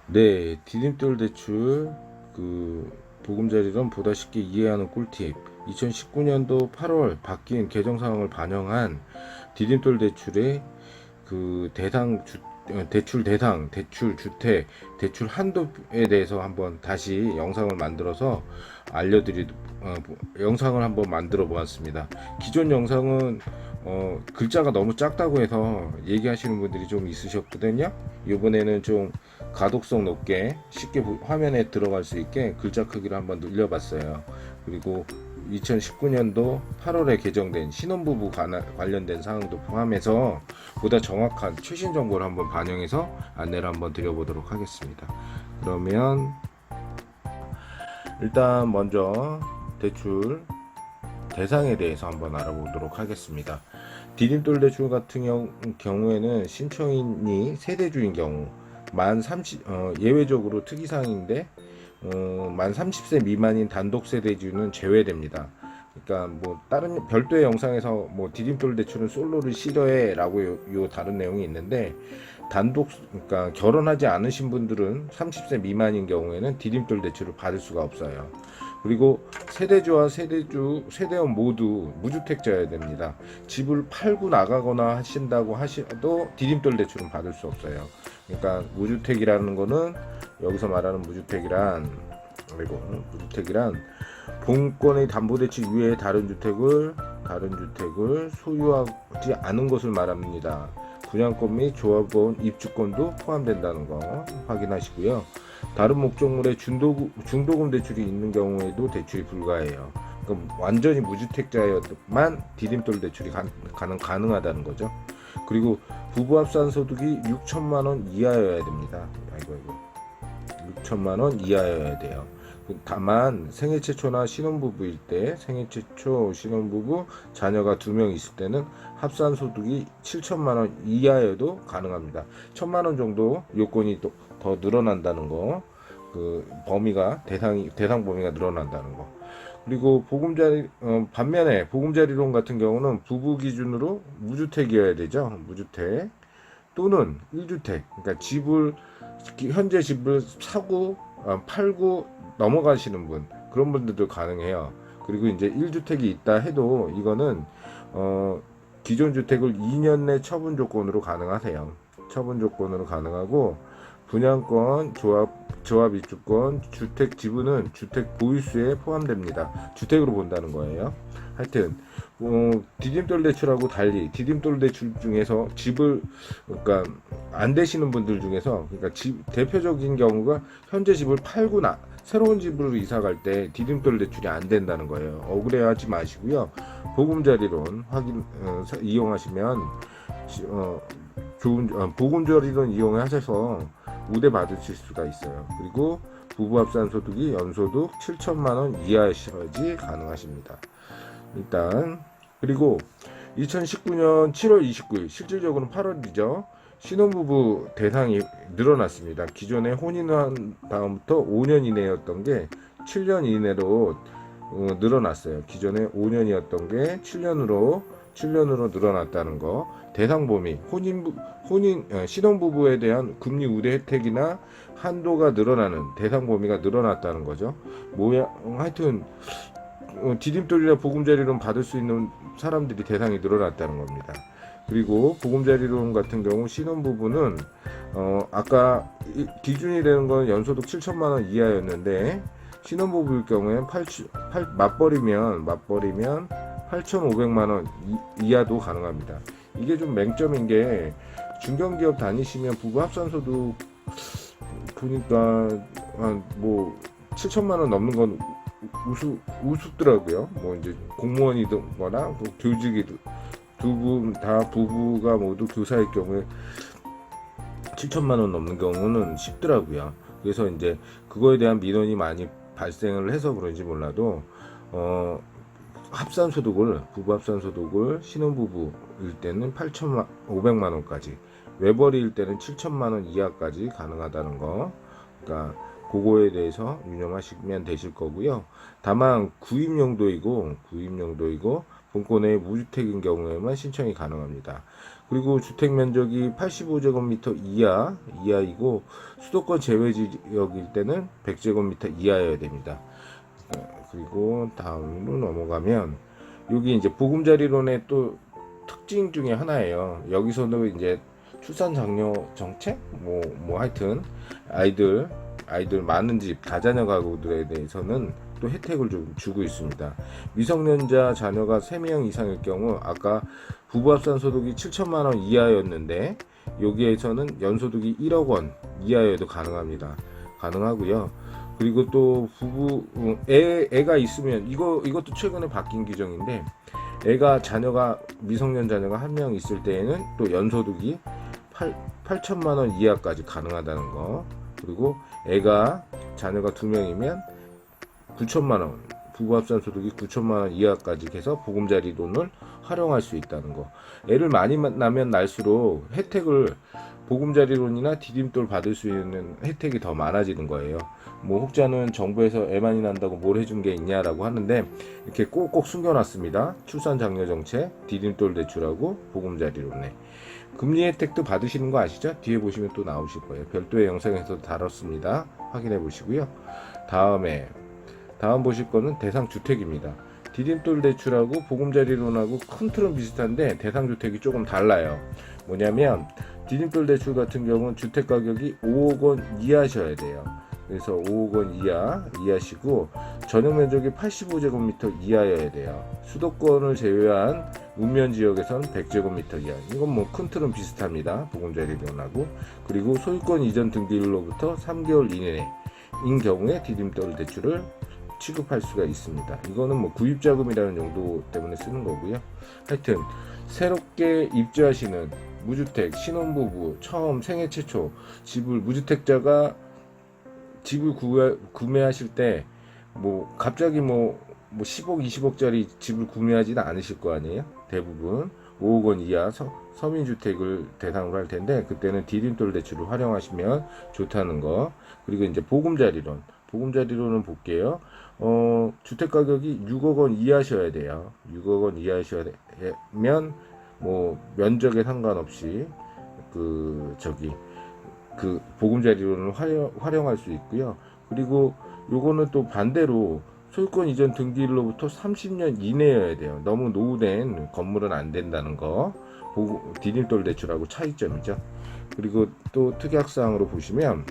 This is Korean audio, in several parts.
네, 디딤돌 대출 보금자리론 보다 쉽게 이해하는 꿀팁. 2019년도 8월 바뀐 개정 사항을 반영한 디딤돌 대출의 대출 대상, 대출 주택, 대출 한도에 대해서 한번 다시 영상을 만들어서 영상을 한번 만들어 보았습니다. 기존 영상은 글자가 너무 작다고 해서 얘기하시는 분들이 좀 있으셨거든요. 이번에는 좀 가독성 높게 쉽게 화면에 들어갈 수 있게 글자 크기를 한번 늘려봤어요. 그리고 2019년도 8월에 개정된 신혼부부 관련된 사항도 포함해서 보다 정확한 최신 정보를 한번 반영해서 안내를 한번 드려보도록 하겠습니다. 그러면 일단 먼저 대출 대상에 대해서 한번 알아보도록 하겠습니다. 디딤돌 대출 같은 경우에는 신청인이 세대주인 경우 예외적으로 특이사항인데 만 30세 미만인 단독 세대주는 제외됩니다. 그러니까 뭐 다른 별도의 영상에서 뭐 디딤돌 대출은 솔로를 싫어해라고 요 다른 내용이 있는데 그러니까 결혼하지 않으신 분들은 30세 미만인 경우에는 디딤돌 대출을 받을 수가 없어요. 그리고 세대원 모두 무주택자여야 됩니다. 집을 팔고 나가거나 하신다고 하셔도 디딤돌 대출은 받을 수 없어요. 그러니까 무주택이라는 거는 여기서 말하는 무주택이란 본권의 담보대출 이외에 다른 주택을 소유하지 않은 것을 말합니다. 분양권 및 조합원 입주권도 포함된다는 거 확인하시고요. 다른 목적물에 중도금 대출이 있는 경우에도 대출이 불가해요. 그럼 완전히 무주택자여만 디딤돌 대출이 가능하다는 거죠. 그리고 부부 합산 소득이 6천만 원 이하여야 됩니다. 6천만 원 이하여야 돼요. 다만 생애 최초나 신혼부부일 때, 생애 최초 신혼부부 자녀가 2명 있을 때는 합산 소득이 7천만 원 이하여도 가능합니다. 1천만 원 정도 요건이 또 더 늘어난다는 거, 대상 범위가 늘어난다는 거. 그리고 반면에 보금자리론 같은 경우는 부부 기준으로 무주택이어야 되죠. 무주택 또는 1주택. 그러니까 현재 집을 사고 팔고 넘어가시는 분, 그런 분들도 가능해요. 그리고 이제 1주택이 있다 해도 이거는 기존 주택을 2년 내 처분 조건으로 가능하세요. 처분 조건으로 가능하고 분양권, 조합 입주권, 주택 지분은 주택 보유수에 포함됩니다. 주택으로 본다는 거예요. 하여튼 디딤돌 대출하고 달리 디딤돌 대출 중에서 그러니까 안 되시는 분들 중에서 대표적인 경우가 현재 집을 팔고 새로운 집으로 이사 갈 때 디딤돌 대출이 안 된다는 거예요. 억울해하지 마시고요. 보금자리론 이용하시면 보금자리론 이용하셔서 우대 받으실 수가 있어요. 그리고 부부 합산 소득이 연소득 7천만 원 이하여야지 가능하십니다. 일단 그리고 2019년 7월 29일 실질적으로는 8월이죠. 신혼부부 대상이 늘어났습니다. 기존에 혼인한 다음부터 5년 이내였던 게 7년 이내로 늘어났어요. 기존에 5년이었던 게 7년으로 늘어났다는 거. 대상 범위, 신혼부부에 대한 금리 우대 혜택이나 한도가 늘어나는 대상 범위가 늘어났다는 거죠. 하여튼 디딤돌이나 보금자리론 받을 수 있는 사람들이 대상이 늘어났다는 겁니다. 그리고 보금자리론 같은 경우 신혼부부는 아까 기준이 되는 건 연소득 7천만 원 이하였는데 신혼부부일 경우에는 맞벌이면 8,500만 원 이하도 가능합니다. 이게 좀 맹점인 게 중견기업 다니시면 부부 합산소득 보니까 뭐 7천만 원 넘는 건 우습더라고요. 뭐 이제 공무원이거나 교직이든 두 분 다 부부가 모두 교사일 경우에 7천만 원 넘는 경우는 쉽더라고요. 그래서 이제 그거에 대한 민원이 많이 발생을 해서 그런지 몰라도 부부 합산소득을 신혼부부일 때는 8,500만 원까지, 외벌이일 때는 7천만 원 이하까지 가능하다는 거. 그러니까 그거에 대해서 유념하시면 되실 거고요. 다만 구입용도이고 본권의 무주택인 경우에만 신청이 가능합니다. 그리고 주택 면적이 85제곱미터 이하이고 수도권 제외 지역일 때는 100제곱미터 이하여야 됩니다. 그리고 다음으로 넘어가면 여기 이제 보금자리론의 또 특징 중에 하나예요. 여기서도 이제 출산 장려 정책 뭐 하여튼 아이들 많은 집 다자녀 가구들에 대해서는 또 혜택을 좀 주고 있습니다. 미성년자 자녀가 3명 이상일 경우 아까 부부 합산 소득이 7천만 원 이하였는데 여기에서는 연소득이 1억 원 이하여도 가능하고요. 그리고 또 부부 애가 있으면 이것도 최근에 바뀐 규정인데 자녀가 미성년 자녀가 한 명 있을 때에는 또 연소득이 8천만 원 이하까지 가능하다는 거. 그리고 자녀가 2명이면 9천만 원, 부부 합산 소득이 9천만 원 이하까지 해서 보금자리론을 활용할 수 있다는 거. 애를 많이 낳으면 날수록 보금자리론이나 디딤돌 받을 수 있는 혜택이 더 많아지는 거예요. 뭐 혹자는 정부에서 애 많이 낳는다고 뭘 해준 게 있냐라고 하는데 이렇게 꼭꼭 숨겨놨습니다. 출산 장려 정책, 디딤돌 대출하고 보금자리론에 금리 혜택도 받으시는 거 아시죠? 뒤에 보시면 또 나오실 거예요. 별도의 영상에서 다뤘습니다. 확인해 보시고요. 다음 보실 거는 대상주택입니다. 디딤돌 대출하고 보금자리론하고 큰 틀은 비슷한데 대상주택이 조금 달라요. 뭐냐면 디딤돌 대출 같은 경우는 주택가격이 5억 원 이하셔야 돼요. 그래서 5억 원 이하시고 전용 면적이 85제곱미터 이하여야 돼요. 수도권을 제외한 문면 지역에서는 100제곱미터 이하. 이건 뭐 큰 틀은 비슷합니다. 보금자리론하고. 그리고 소유권 이전 등기일로부터 3개월 이내인 경우에 디딤돌 대출을 취급할 수가 있습니다. 이거는 뭐 구입자금이라는 용도 때문에 쓰는 거고요. 하여튼 새롭게 입주하시는 무주택 신혼부부 처음 생애 최초 무주택자가 집을 구매하실 때 뭐 갑자기 뭐 10억 20억짜리 집을 구매하지는 않으실 거 아니에요. 대부분 5억 원 이하 서민주택을 대상으로 할 텐데 그때는 디딤돌 대출을 활용하시면 좋다는 거. 그리고 이제 보금자리론은 볼게요. 주택 가격이 6억 원 이하셔야 돼요. 6억 원 이하셔야면 뭐 면적에 상관없이 그 보금자리론을 활용할 수 있고요. 그리고 요거는 또 반대로 소유권 이전 등기일로부터 30년 이내여야 돼요. 너무 노후된 건물은 안 된다는 거. 디딤돌 대출하고 차이점이죠. 그리고 또 특약사항으로 보시면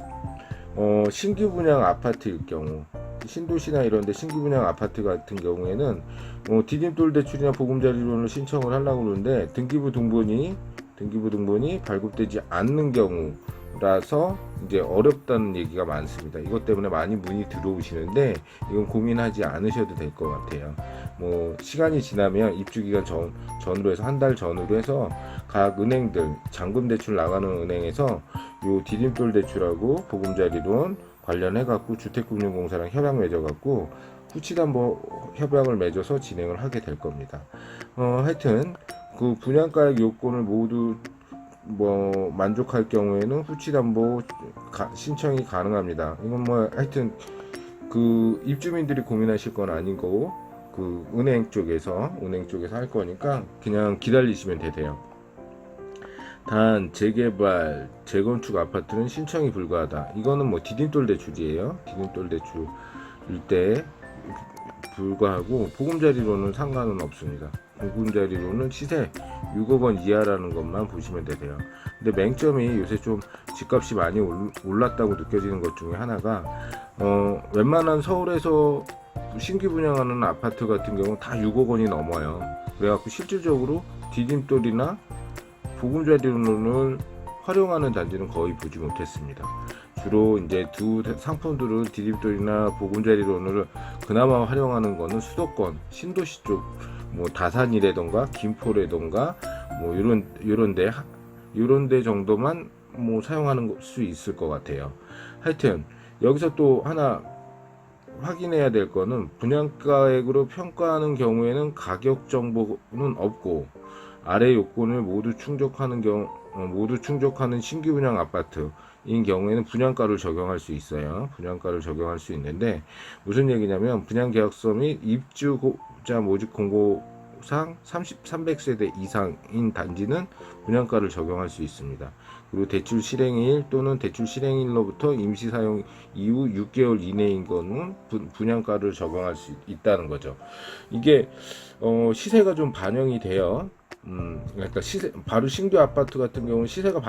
신규 분양 아파트일 경우 신도시나 이런 데 신규 분양 아파트 같은 경우에는 디딤돌 대출이나 보금자리론을 신청을 하려고 그러는데 등기부 등본이 발급되지 않는 경우라서 이제 어렵다는 얘기가 많습니다. 이것 때문에 많이 문의 들어오시는데 이건 고민하지 않으셔도 될 것 같아요. 뭐 시간이 지나면 입주기간 전으로 해서 한 달 전으로 해서 각 은행들 잔금 대출 나가는 은행에서 요 디딤돌 대출하고 보금자리론 관련해 갖고 주택금융공사랑 협약 맺어 갖고 후치담보 협약을 맺어서 진행을 하게 될 겁니다. 하여튼 그 분양가액 요건을 모두 만족할 경우에는 후치담보 신청이 가능합니다. 이건 뭐 하여튼 그 입주민들이 고민하실 건 아닌 거고 그 은행 쪽에서 할 거니까 그냥 기다리시면 되세요. 단 재개발, 재건축 아파트는 신청이 불가하다. 이거는 뭐 디딤돌 대출이에요. 디딤돌 대출일 때 불과하고 보금자리론은 상관은 없습니다. 보금자리론은 시세 6억 원 이하라는 것만 보시면 되세요. 근데 맹점이 요새 좀 집값이 많이 올랐다고 느껴지는 것 중에 하나가 웬만한 서울에서 신규 분양하는 아파트 같은 경우 다 6억 원이 넘어요. 그래갖고 실질적으로 디딤돌이나 보금자리론을 활용하는 단지는 거의 보지 못했습니다. 주로 이제 두 상품들을 디딤돌이나 보금자리론을 그나마 활용하는 거는 수도권, 신도시 쪽, 뭐 다산이라던가 김포라던가 뭐 요런 데 정도만 뭐 사용하는 수 있을 것 같아요. 하여튼 여기서 또 하나 확인해야 될 거는 분양가액으로 평가하는 경우에는 가격 정보는 없고 아래 요건을 모두 충족하는 신규 분양 아파트인 경우에는 분양가를 적용할 수 있어요. 분양가를 적용할 수 있는데 무슨 얘기냐면 분양계약서 및 입주자 모집 공고 제도상 300세대 이상인 단지는 분양가를 적용할 수 있습니다. 그리고 대출 실행일 또는 대출 실행일로부터 임시 사용 이후 6개월 이내인 거는 분양가를 적용할 수 있다는 거죠. 이게 시세가 좀 반영이 돼요. 그러니까 시세, 바로 신규 아파트 같은 경우는 시세가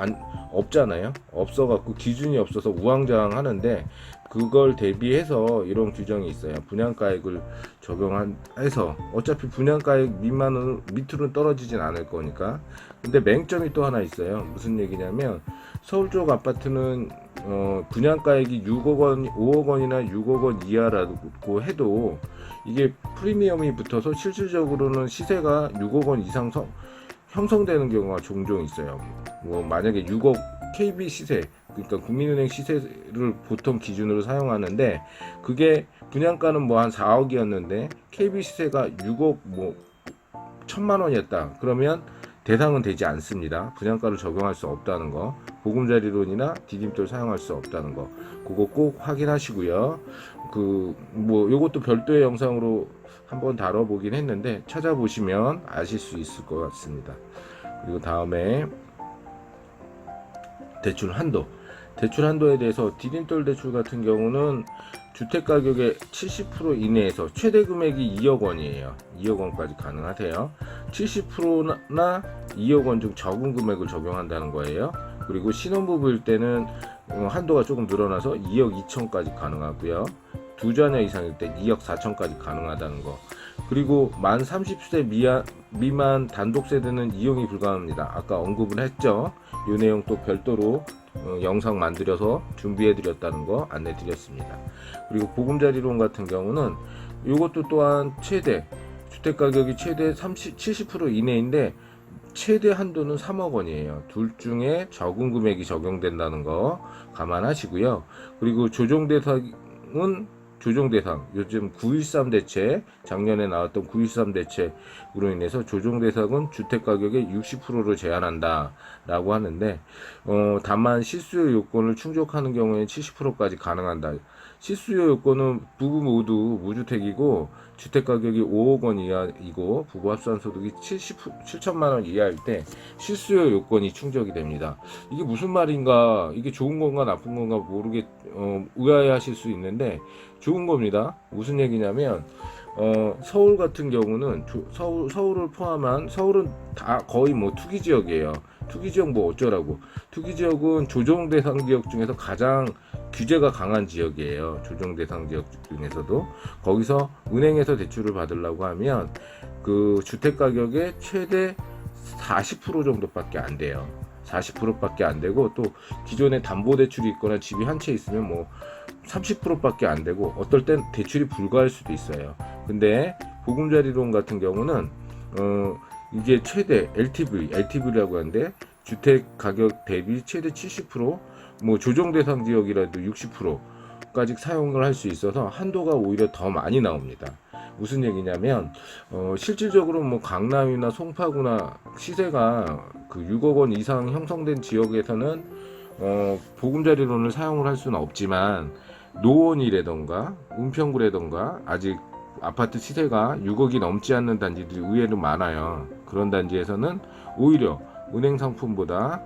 없잖아요. 없어갖고 기준이 없어서 우왕좌왕 하는데, 그걸 대비해서 이런 규정이 있어요. 분양가액을 적용해서 어차피 분양가액 밑으로는 떨어지진 않을 거니까. 근데 맹점이 또 하나 있어요. 무슨 얘기냐면, 서울 쪽 아파트는 분양가액이 6억 원, 5억 원이나 6억 원 이하라고 해도 이게 프리미엄이 붙어서 실질적으로는 시세가 6억 원 이상 형성되는 경우가 종종 있어요. 뭐 만약에 6억 KB 시세, 그러니까 국민은행 시세를 보통 기준으로 사용하는데, 그게 분양가는 뭐 한 4억이었는데 KB 시세가 6억 뭐 1,000만 원이었다. 그러면 대상은 되지 않습니다. 분양가를 적용할 수 없다는 거, 보금자리론이나 디딤돌 사용할 수 없다는 거, 그거 꼭 확인하시고요. 뭐 요것도 별도의 영상으로 한번 다뤄보긴 했는데 찾아보시면 아실 수 있을 것 같습니다. 그리고 다음에 대출 한도에 대해서 디딤돌 대출 같은 경우는 주택 가격의 70% 이내에서 최대 금액이 2억 원이에요. 2억 원까지 가능하세요. 70%나 2억 원 중 적은 금액을 적용한다는 거예요. 그리고 신혼부부일 때는 한도가 조금 늘어나서 2억 2천까지 가능하고요. 두 자녀 이상일 때 2억 4천까지 가능하다는 거. 그리고 만 30세 미만 단독 세대는 이용이 불가합니다. 아까 언급을 했죠. 이 내용 또 별도로 영상 만들어서 준비해 드렸다는 거 안내 드렸습니다. 그리고 보금자리론 같은 경우는 이것도 또한 주택 가격이 최대 70% 이내인데 최대 한도는 3억 원이에요. 둘 중에 적은 금액이 적용된다는 거 감안하시고요. 그리고 조정 대상, 요즘 9.13 대책, 작년에 나왔던 9.13 대책으로 인해서 조정 대상은 주택 가격의 60%를 제한한다 라고 하는데, 다만 실수요 요건을 충족하는 경우에 70%까지 가능한다. 실수요 요건은 부부 모두 무주택이고 주택 가격이 5억 원 이하이고 부부 합산 소득이 7천만 원 이하일 때 실수요 요건이 충족이 됩니다. 이게 무슨 말인가, 이게 좋은 건가 나쁜 건가 의아해하실 수 있는데 좋은 겁니다. 무슨 얘기냐면 서울 같은 경우는 서울을 포함한, 서울은 다 거의 뭐 투기 지역이에요. 투기 지역 뭐 어쩌라고. 투기 지역은 조정 대상 지역 중에서 가장 규제가 강한 지역이에요. 조정 대상 지역 중에서도. 거기서 은행에서 대출을 받으려고 하면 그 주택 가격의 최대 40% 정도밖에 안 돼요. 40%밖에 안 되고, 또 기존에 담보 대출이 있거나 집이 한 채 있으면 뭐 30%밖에 안 되고, 어떨 땐 대출이 불가할 수도 있어요. 근데 보금자리론 같은 경우는 이게 최대 LTV라고 하는데, 주택 가격 대비 최대 70%, 뭐 조정 대상 지역이라도 60%까지 사용을 할 수 있어서 한도가 오히려 더 많이 나옵니다. 무슨 얘기냐면 실질적으로 뭐 강남이나 송파구나 시세가 그 6억 원 이상 형성된 지역에서는 보금자리론을 사용을 할 수는 없지만, 노원이라던가 은평구라던가 아직 아파트 시세가 6억이 넘지 않는 단지들이 의외로 많아요. 그런 단지에서는 오히려 은행 상품보다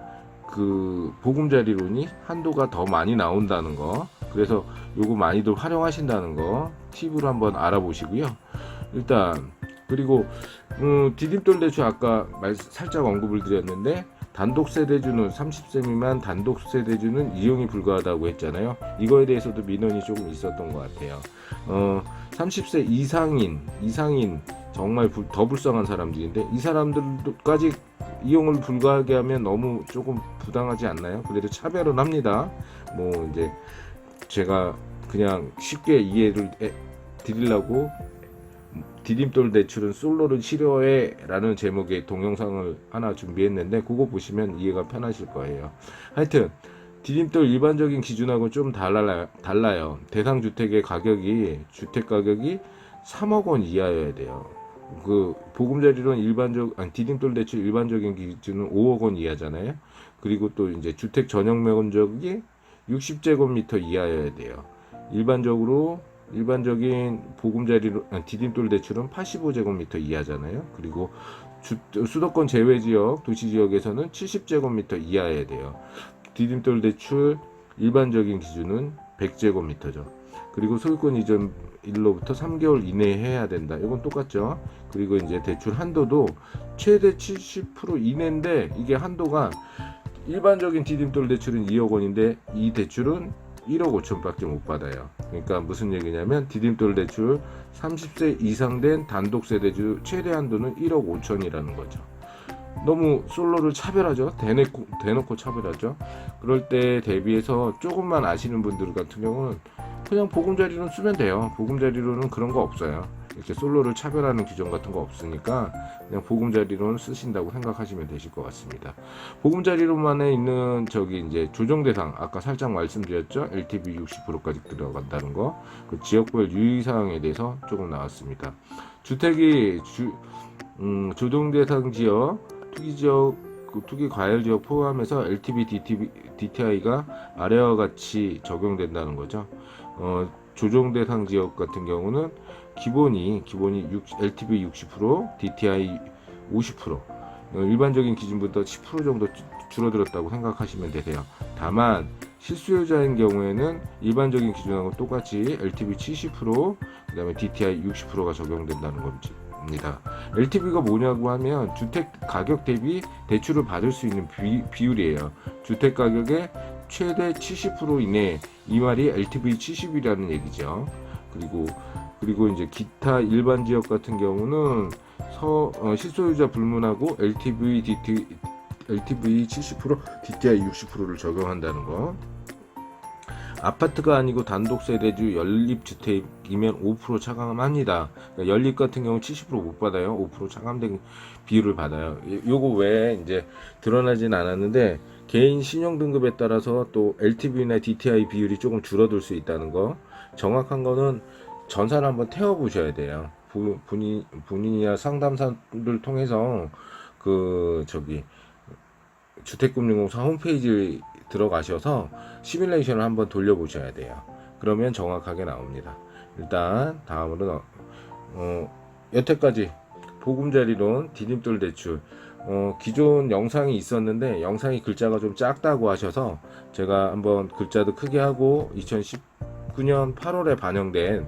그 보금자리론이 한도가 더 많이 나온다는 거, 그래서 요거 많이들 활용하신다는 거 팁으로 한번 알아보시고요. 일단 그리고 디딤돌 대출 아까 살짝 언급을 드렸는데, 단독세대주는 30세 미만 단독세대주는 이용이 불가하다고 했잖아요. 이거에 대해서도 민원이 조금 있었던 것 같아요. 30세 이상인 정말 더 불쌍한 사람들인데, 이 사람들까지 이용을 불가하게 하면 너무 조금 부당하지 않나요? 그래도 차별은 합니다. 뭐 이제 제가 그냥 쉽게 이해를 드리려고 디딤돌 대출은 솔로를 싫어해 라는 제목의 동영상을 하나 준비했는데, 그거 보시면 이해가 편하실 거예요. 하여튼 디딤돌 일반적인 기준하고 좀 달라요. 대상 주택의 주택 가격이 3억 원 이하여야 돼요. 그 보금자리론 디딤돌 대출 일반적인 기준은 5억 원 이하잖아요. 그리고 또 이제 주택 전용 면적이 60제곱미터 이하여야 돼요. 일반적으로 일반적인 보금자리로 디딤돌 대출은 85제곱미터 이하잖아요. 그리고 수도권 제외 지역, 도시 지역에서는 70제곱미터 이하여야 돼요. 디딤돌 대출 일반적인 기준은 100제곱미터죠. 그리고 소유권 이전 일로부터 3개월 이내에 해야 된다. 이건 똑같죠. 그리고 이제 대출 한도도 최대 70% 이내인데, 이게 한도가 일반적인 디딤돌 대출은 2억 원인데 이 대출은 1억 5천밖에 못 받아요. 그러니까 무슨 얘기냐면 디딤돌 대출 30세 이상 된 단독세 대출 최대 한도는 1억 5천이라는 거죠. 너무 솔로를 차별하죠. 대놓고 차별하죠. 그럴 때 대비해서 조금만 아시는 분들 같은 경우는 그냥 보금자리론 쓰면 돼요. 보금자리론은 그런 거 없어요. 이렇게 솔로를 차별하는 규정 같은 거 없으니까 그냥 보금자리론 쓰신다고 생각하시면 되실 것 같습니다. 보금자리론만에 있는 저기 이제 조정 대상, 아까 살짝 말씀드렸죠. LTV 60%까지 들어간다는 거. 그 지역별 유의사항에 대해서 조금 나왔습니다. 주택이 조정 대상 지역, 투기 지역, 투기 과열 지역 포함해서 LTV, DTI가 아래와 같이 적용된다는 거죠. 조정 대상 지역 같은 경우는 기본이 LTV 60%, DTI 50%, 일반적인 기준보다 10% 정도 줄어들었다고 생각하시면 되세요. 다만 실수요자인 경우에는 일반적인 기준하고 똑같이 LTV 70%, 그다음에 DTI 60%가 적용된다는 겁니다. LTV가 뭐냐고 하면 주택 가격 대비 대출을 받을 수 있는 비율이에요. 주택 가격의 최대 70% 이내, 이 말이 LTV 70이라는 얘기죠. 그리고 이제 기타 일반 지역 같은 경우는 실소유자 불문하고 LTV 70%, DTI 60%를 적용한다는 거. 아파트가 아니고 단독세대주 연립주택이면 5% 차감합니다. 그러니까 연립 같은 경우 70%못 받아요. 5% 차감된 비율을 받아요. 요거 외에 이제 드러나진 않았는데 개인 신용등급에 따라서 또 LTV나 DTI 비율이 조금 줄어들 수 있다는 거. 정확한 거는 전사를 한번 태워보셔야 돼요. 본인이나 상담사를 통해서 주택금융공사 홈페이지 들어가셔서 시뮬레이션을 한번 돌려보셔야 돼요. 그러면 정확하게 나옵니다. 일단 다음으로 여태까지 보금자리론, 디딤돌 대출, 기존 영상이 있었는데 영상이 글자가 좀 작다고 하셔서 제가 한번 글자도 크게 하고 2019년 8월에 반영된